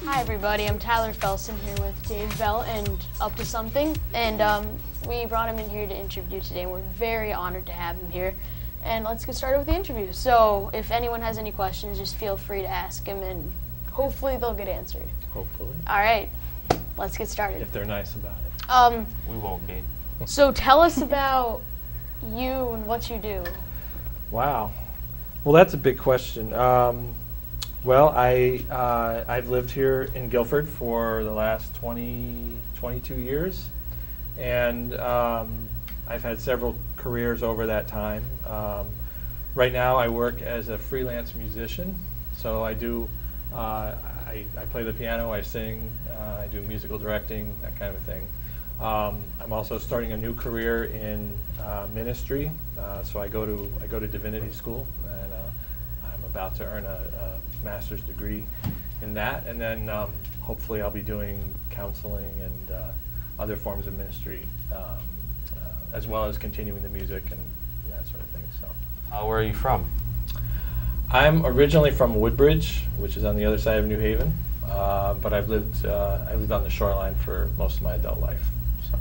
Hi everybody, I'm Tyler Felson here with Dave Bell and Up to Something, and we brought him in here to interview today, and we're very honored to have him here. And let's get started with the interview. So if anyone has any questions, just feel free to ask him, and hopefully they'll get answered. Hopefully. All right, let's get started. If they're nice about it. We won't be. So tell us about you and what you do. Wow. Well, that's a big question. Well, I've lived here in Guilford for the last 22 years, and I've had several careers over that time. Right now I work as a freelance musician, so I do, I play the piano, I sing, I do musical directing, that kind of thing. I'm also starting a new career in ministry, so I go to divinity school, and I'm about to earn a master's degree in that, and then hopefully I'll be doing counseling and other forms of ministry, as well as continuing the music and that sort of thing. So, Where are you from? I'm originally from Woodbridge, which is on the other side of New Haven, but I lived on the shoreline for most of my adult life. So,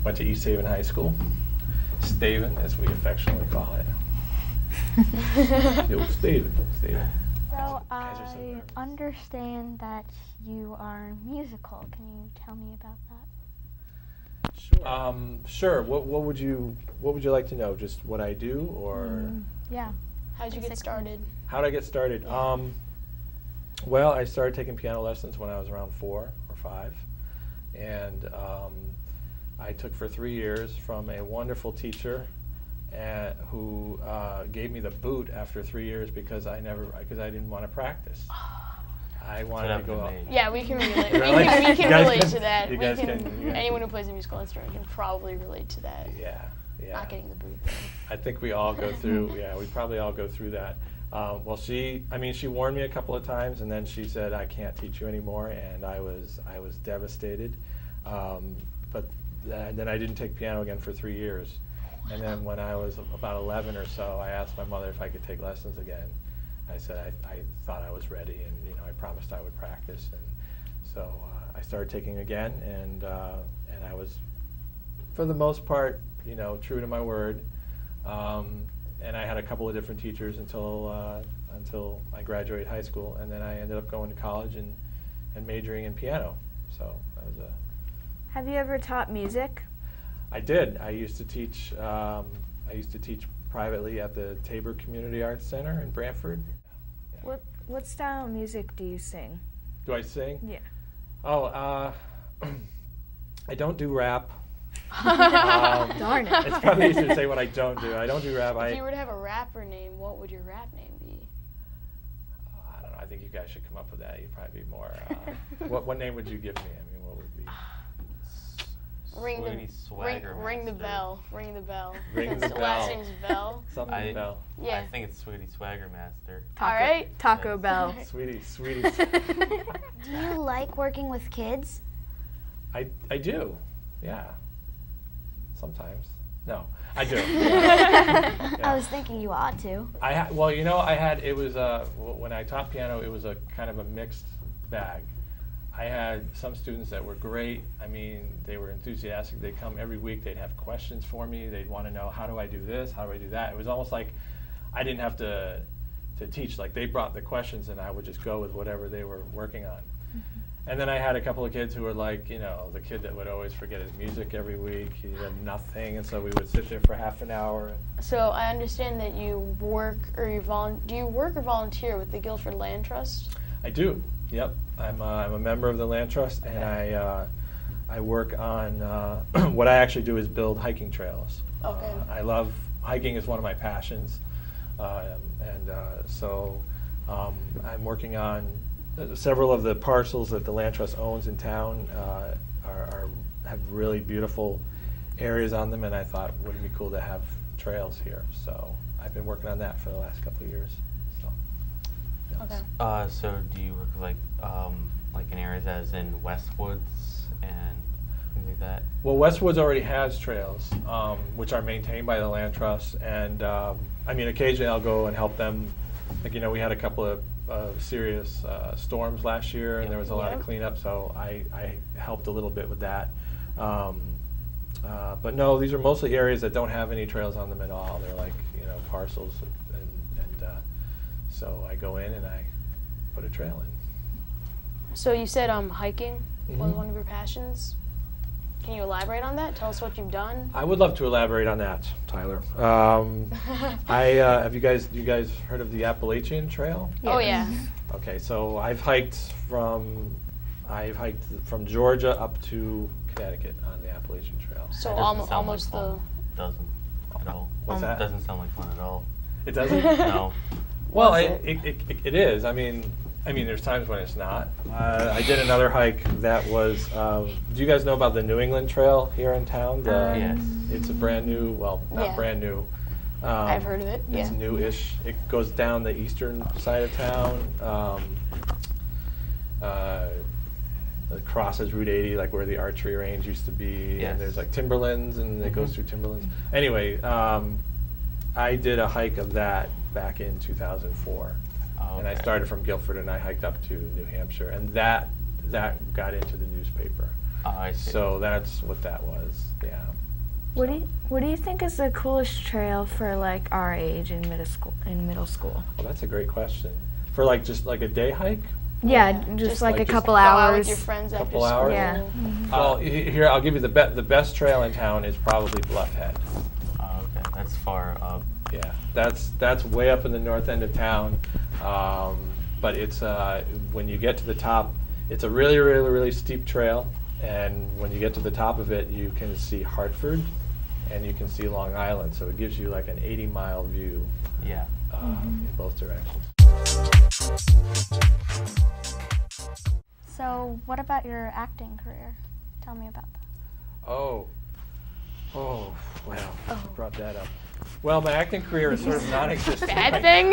went to East Haven High School, Staven as we affectionately call it. Yo, Staven. So I understand that you are musical. Can you tell me about that? Sure. What would you like to know? Just what I do, or Yeah. How'd you get started? how did I get started? Well, I started taking piano lessons when I was around 4 or 5, and I took for 3 years from a wonderful teacher who gave me the boot after 3 years because I didn't want to practice. I wanted to go out. Yeah, we can relate. Really? We can guys relate can- to that. you guys can- Anyone who plays a musical instrument can probably relate to that. Yeah. Not getting the boot. I think we all go through. Yeah, we probably all go through that. Well, she warned me a couple of times, and then she said, "I can't teach you anymore," and I was devastated. But then I didn't take piano again for 3 years. And then when I was about 11 or so, I asked my mother if I could take lessons again. I said I thought I was ready, and I promised I would practice. And so I started taking again, and I was, for the most part, true to my word. And I had a couple of different teachers until I graduated high school, and then I ended up going to college and majoring in piano. So that was a. Have you ever taught music? I did. I used to teach privately at the Tabor Community Arts Center in Brantford. Yeah. What style of music do you sing? Do I sing? Yeah. Oh, I don't do rap. Darn it. It's probably easier to say what I don't do. I don't do rap. If you were to have a rapper name, what would your rap name be? I don't know. I think you guys should come up with that. You'd probably be more. What name would you give me? I mean, what would be? Ring the ring the bell. Ring the bell. Ring the His bell. last name's Bell. Something Bell. Yeah. I think it's Sweetie Swagger Master. All right. Taco Bell. Sweetie. Do you like working with kids? I do. Yeah. Sometimes. No, I do. I was thinking you ought to. Well, you know, it was when I taught piano, it was a kind of a mixed bag. I had some students that were great. I mean, they were enthusiastic. They'd come every week. They'd have questions for me. They'd want to know, how do I do this? How do I do that? It was almost like I didn't have to teach. Like, they brought the questions and I would just go with whatever they were working on. And then I had a couple of kids who were like, you know, the kid that would always forget his music every week. He had nothing, and so we would sit there for half an hour. So I understand that you work or do you work or volunteer with the Guilford Land Trust? I do. Yep. I'm a member of the Land Trust, and I work on what I actually do is build hiking trails. Okay. I love hiking is one of my passions, so I'm working on several of the parcels that the Land Trust owns in town have really beautiful areas on them, and I thought, wouldn't it be cool to have trails here? So I've been working on that for the last couple of years. So, yes. Okay. So do you work like in areas as in Westwoods and things like that? Well, Westwoods already has trails, which are maintained by the Land Trust, and I mean, occasionally I'll go and help them. Like, you know, we had a couple of serious storms last year, and there was a lot of cleanup, so I helped a little bit with that. But no, these are mostly areas that don't have any trails on them at all. They're like, you know, parcels, and so I go in and I put a trail in. So you said hiking was Mhm. one of your passions. Can you elaborate on that? Tell us what you've done. I would love to elaborate on that, Tyler. Have you guys heard of the Appalachian Trail? Oh yeah. Okay, so I've hiked from Georgia up to Connecticut on the Appalachian Trail. So That doesn't sound almost like the. fun. Doesn't at all. What's that? Doesn't sound like fun at all. It doesn't? No. Well, Was it is. I mean, there's times when it's not. I did another hike that was. Do you guys know about the New England Trail here in town? Yes. It's a brand new. Well, not Yeah. brand new. I've heard of it. It's Yeah. new-ish. It goes down the eastern side of town. It crosses Route 80, like where the archery range used to be. Yes. And there's like timberlands, and it goes through timberlands. Anyway, I did a hike of that back in 2004. Oh, And I okay. started from Guilford, and I hiked up to New Hampshire, and that got into the newspaper. Oh, I see. So that's what that was. Yeah. What do you think is the coolest trail for like our age in middle school? Well, that's a great question. For like just like a day hike. Yeah, just like a just couple Go out hours. with your friends after Couple school. hours? Yeah. Well, here I'll give you the best trail in town is probably Bluff Head. Oh, okay. That's far up. Yeah, that's way up in the north end of town, but it's when you get to the top, it's a really, really, really steep trail, and when you get to the top of it, you can see Hartford, and you can see Long Island, so it gives you like an 80-mile view Yeah. in both directions. So, what about your acting career? Tell me about that. Oh, wow, you brought that up. Well, my acting career is sort of non-existent. Bad thing.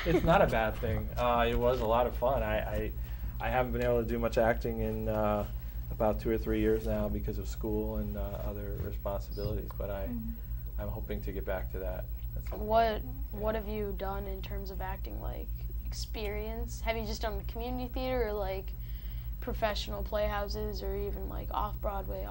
It's not a bad thing. It was a lot of fun. I haven't been able to do much acting in about 2 or 3 years now because of school and other responsibilities, but I'm hoping to get back to that. at some point. What have you done in terms of acting, like experience? Have you just done community theater or like professional playhouses or even like off Broadway,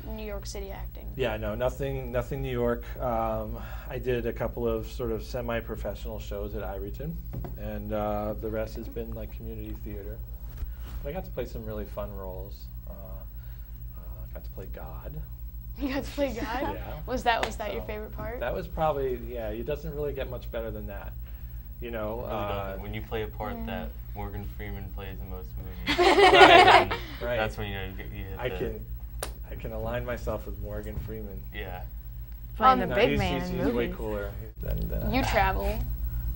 New York City acting? Yeah, no, nothing New York. I did a couple of sort of semi-professional shows at Ireton, and the rest has been like community theater. But I got to play some really fun roles. I got to play God. You got to play God? Yeah. Was that your So, favorite part? That was probably, yeah, it doesn't really get much better than that. You know, Really doesn't. When you play a part that Morgan Freeman plays in most movies, Right, then right. that's when you know you hit I the, can align myself with Morgan Freeman. Yeah. Playing the No, big he's, man he's, in he's way movies. cooler than You travel.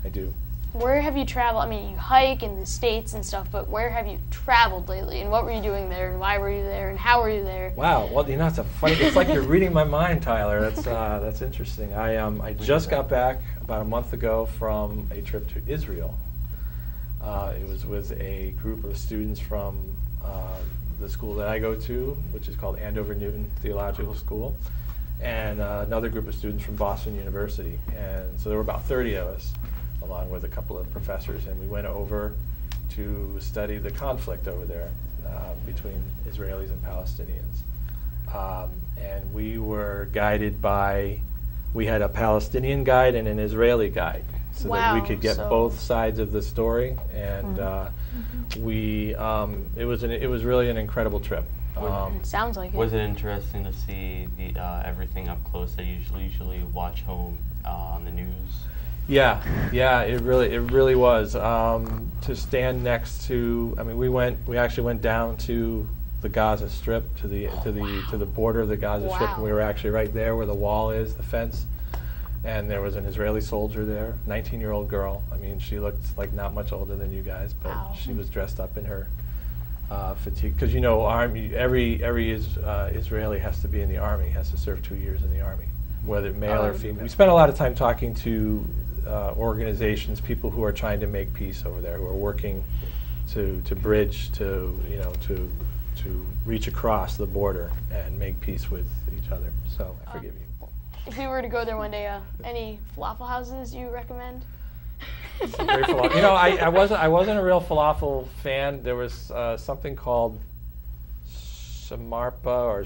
I do. where have you traveled? I mean, you hike in the States and stuff, but where have you traveled lately? And what were you doing there? And why were you there? And how were you there? Wow. Well, it's a funny. It's like you're reading my mind, Tyler. That's interesting. I just got back about a month ago from a trip to Israel. It was with a group of students from the school that I go to, which is called Andover Newton Theological School, and another group of students from Boston University. And so there were about 30 of us, along with a couple of professors, and we went over to study the conflict over there between Israelis and Palestinians. And we were guided by, we had a Palestinian guide and an Israeli guide, so that we could get both sides of the story. And it was really an incredible trip. Sounds like it. Was it interesting to see the everything up close that you usually watch home on the news? Yeah, it really was. To stand next to, I mean, we actually went down to the Gaza Strip, to the border of the Gaza Strip, and we were actually right there where the wall is, the fence. And there was an Israeli soldier there, 19-year-old girl. I mean, she looked like not much older than you guys, but she was dressed up in her fatigue. Because army, every Israeli has to be in the army, has to serve 2 years in the army, whether male or female. We spent a lot of time talking to organizations, people who are trying to make peace over there, who are working to bridge, to reach across the border and make peace with each other. So I forgive you. If we were to go there one day, any falafel houses you recommend? I wasn't a real falafel fan. There was something called shamarpa or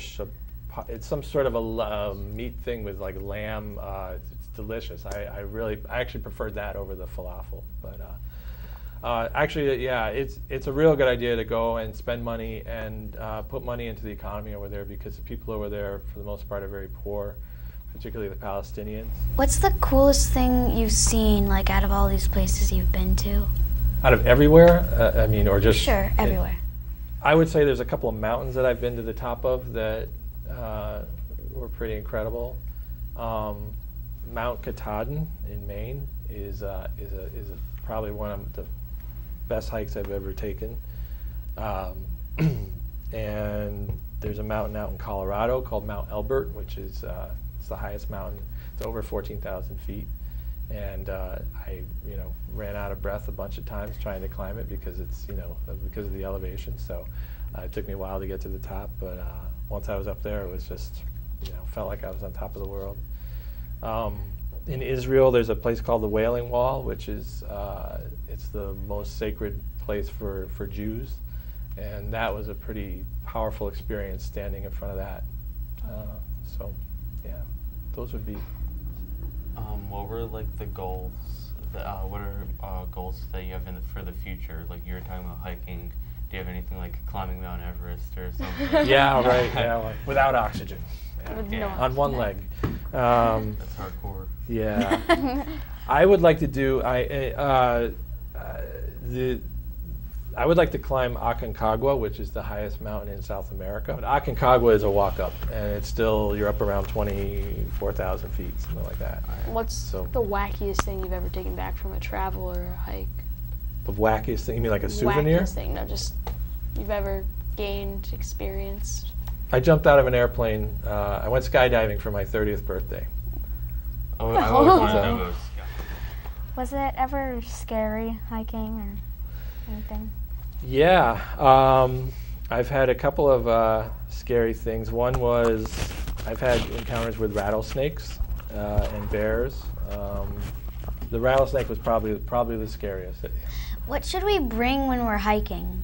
it's some sort of a meat thing with like lamb. It's delicious. I actually preferred that over the falafel. But actually, yeah, it's a real good idea to go and spend money and put money into the economy over there, because the people over there, for the most part, are very poor, particularly the Palestinians. What's the coolest thing you've seen, like, out of all these places you've been to? Out of everywhere? I mean, or just... Sure, everywhere. I would say there's a couple of mountains that I've been to the top of that were pretty incredible. Mount Katahdin in Maine is probably one of the best hikes I've ever taken. And there's a mountain out in Colorado called Mount Elbert, which is it's the highest mountain. It's over 14,000 feet. And I ran out of breath a bunch of times trying to climb it because because of the elevation. So it took me a while to get to the top, but once I was up there, it was just felt like I was on top of the world. In Israel, there's a place called the Wailing Wall, which is it's the most sacred place for Jews, and that was a pretty powerful experience standing in front of that. So yeah, those would be. What were like the goals? What are goals that you have for the future? Like you were talking about hiking. Do you have anything like climbing Mount Everest or something? Yeah, right. Yeah, like without oxygen. Yeah. On one leg. That's hardcore. Yeah. I would like to do. I would like to climb Aconcagua, which is the highest mountain in South America. But Aconcagua is a walk-up, and it's still, you're up around 24,000 feet, something like that. What's the wackiest thing you've ever taken back from a travel or a hike? The wackiest thing? You mean like a souvenir? Wackiest thing, no, just you've ever gained, experienced. I jumped out of an airplane. I went skydiving for my 30th birthday. Oh, I always wanted to know. Was it ever scary hiking or anything? Yeah, I've had a couple of scary things. One was I've had encounters with rattlesnakes and bears. The rattlesnake was probably the scariest. What should we bring when we're hiking?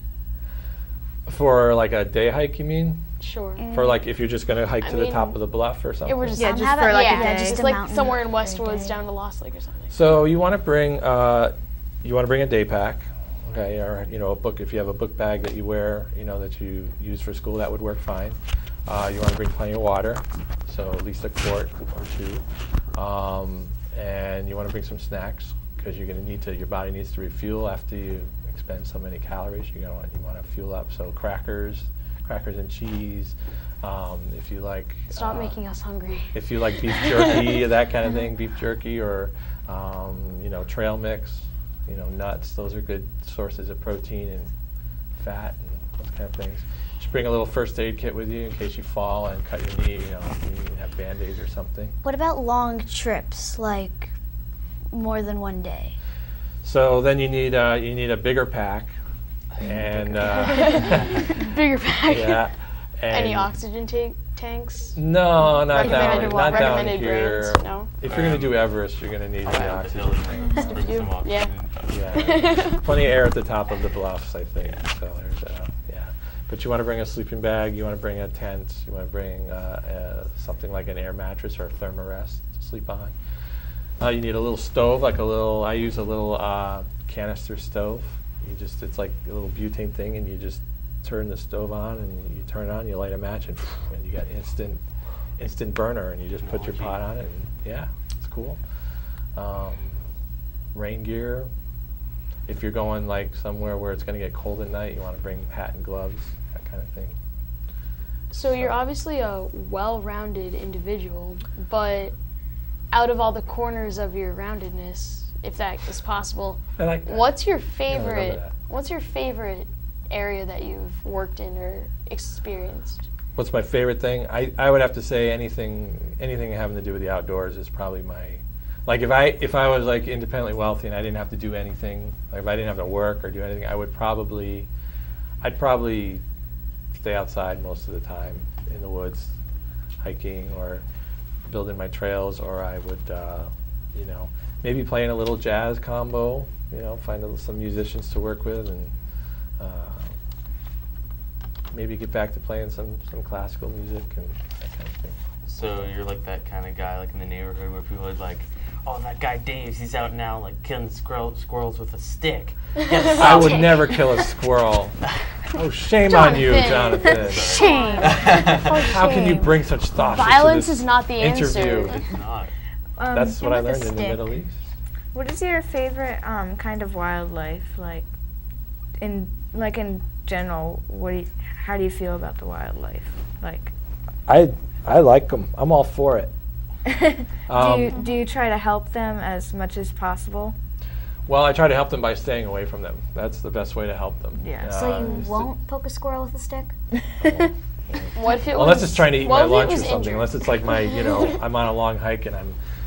For like a day hike, you mean? Sure. For like if you're just going to hike to the top of the bluff or something? It was just just for like a day. Just like somewhere in Westwoods down to Lost Lake or something. So you want to bring a day pack, okay, or a book. If you have a book bag that you wear, that you use for school, that would work fine. You want to bring plenty of water, so at least a quart or two, and you want to bring some snacks because you're going to need to. Your body needs to refuel after you expend so many calories. You want to fuel up. So crackers and cheese. If you like. Stop making us hungry. If you like beef jerky, that kind of thing, beef jerky, or trail mix. nuts. Those are good sources of protein and fat and those kind of things. Just bring a little first aid kit with you in case you fall and cut your knee. You can have Band-Aids or something. What about long trips, like more than one day? So then you need a bigger pack and Bigger pack. yeah. Any and- oxygen tanks? No, not down Recommended here. brands? No. If you're going to do Everest, you're going to need the oxygen. Just a few. Yeah. Yeah, plenty of air at the top of the bluffs, I think. So there's, yeah. But you want to bring a sleeping bag. You want to bring a tent. You want to bring something like an air mattress or a thermarest to sleep on. You need a little stove, I use a little canister stove. It's like a little butane thing, and you just turn the stove on, and you turn it on, you light a match, and you got instant burner, and you just put your pot on it, and yeah, it's cool. Rain gear. If you're going like somewhere where it's going to get cold at night, you want to bring hat and gloves, that kind of thing. So you're obviously a well-rounded individual, but out of all the corners of your roundedness, if that is possible, I like that. what's your Yeah, I favorite? remember that. What's your favorite area that you've worked in or experienced? What's my favorite thing? I would have to say anything having to do with the outdoors is probably my, like if I was like independently wealthy and I didn't have to do anything, like if I didn't have to work or do anything, I'd probably stay outside most of the time in the woods, hiking or building my trails, or I would maybe playing a little jazz combo, find some musicians to work with, and maybe get back to playing some classical music and that kind of thing. So you're like that kind of guy, like in the neighborhood where people are like, "Oh, that guy Dave, he's out now, like killing squirrels with a stick." I would never kill a squirrel. Oh, shame on you, Jonathan. Shame. How can you bring such thoughts Violence into this is not the interview? answer. It's not. That's what I with a learned in the stick. Middle East. What is your favorite kind of wildlife? Like in general, how do you feel about the wildlife? Like, I like them. I'm all for it. do you try to help them as much as possible? Well, I try to help them by staying away from them. That's the best way to help them. Yeah. So you is to- won't poke a squirrel with a stick? What if it Unless was? it's trying to eat what my if it lunch or was something. injured? Unless it's like my, I'm on a long hike and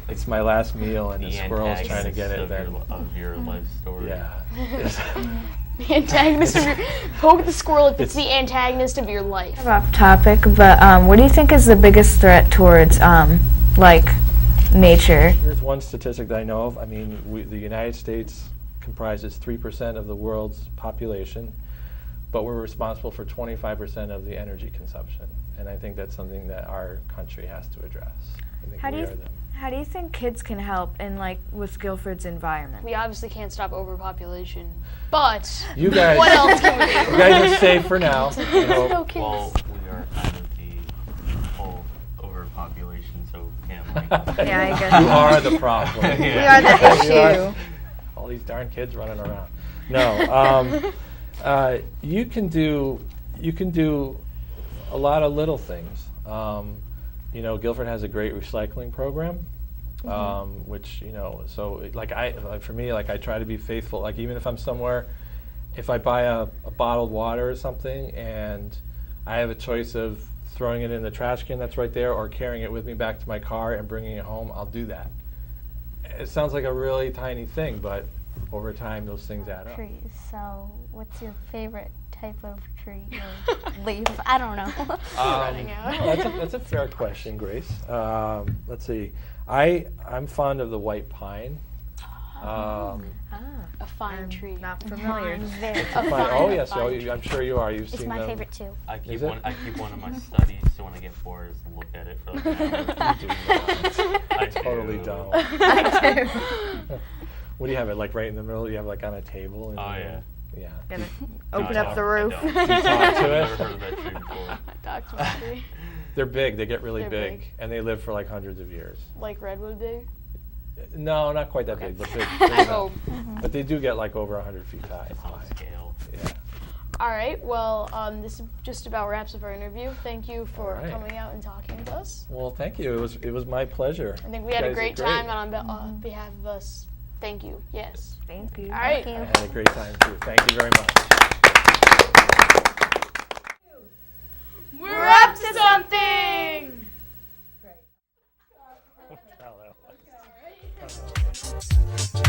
it's my last meal and the squirrel's trying to get it. Then of your life story. yeah. The antagonist of your poke the squirrel if it's the antagonist of your life. Off topic, but what do you think is the biggest threat towards nature? Here's one statistic that I know of. I mean, the United States comprises 3% of the world's population, but we're responsible for 25% of the energy consumption. And I think that's something that our country has to address. I think How do we you are them. how do you think kids can help in with Guilford's environment? We obviously can't stop overpopulation, but You guys, what else can we do? you guys are safe for now. I hope. No kids. Well, we are kind of the whole overpopulation, so can't like. Yeah, I guess. You are the problem. We are the You are- issue. all these darn kids running around. No, you can do a lot of little things. Guilford has a great recycling program, which so for me, I try to be faithful. Like even if I'm somewhere, if I buy a bottled water or something, and I have a choice of throwing it in the trash can that's right there or carrying it with me back to my car and bringing it home, I'll do that. It sounds like a really tiny thing, but over time those things add up. Trees. So, what's your favorite type of tree or leaf? I don't know. Running out. That's a fair question, Grace. Let's see. I'm fond of the white pine. A fine tree. Not familiar. Mine's very. Oh yes, fine I'm sure you are. You've It's seen my them. favorite too. I keep Is it? one of my studies, so when I get bored, just look at it for like an hour. You do not. I Totally do. don't. I do. What do you have it like right in the middle? You have like on a table. Oh, yeah. Yeah. Gonna No, open I up the don't. roof. I don't. Do you talk to I've it? never heard of that tree before. Talk to my tree. They're big. They get really They're big, big. and they live for like hundreds of years. Like redwood big. No, not quite that big, but big. Oh. But they do get like over 100 feet high. It's on scale. Yeah. All right. Well, this just about wraps up our interview. Thank you for All right. coming out and talking with us. Well, thank you. It was my pleasure. I think we had You a guys are great time, and on behalf of us Thank you. Yes. Thank you. All right. Thank I you. had a great time too. Thank you very much. We're up to something. Great.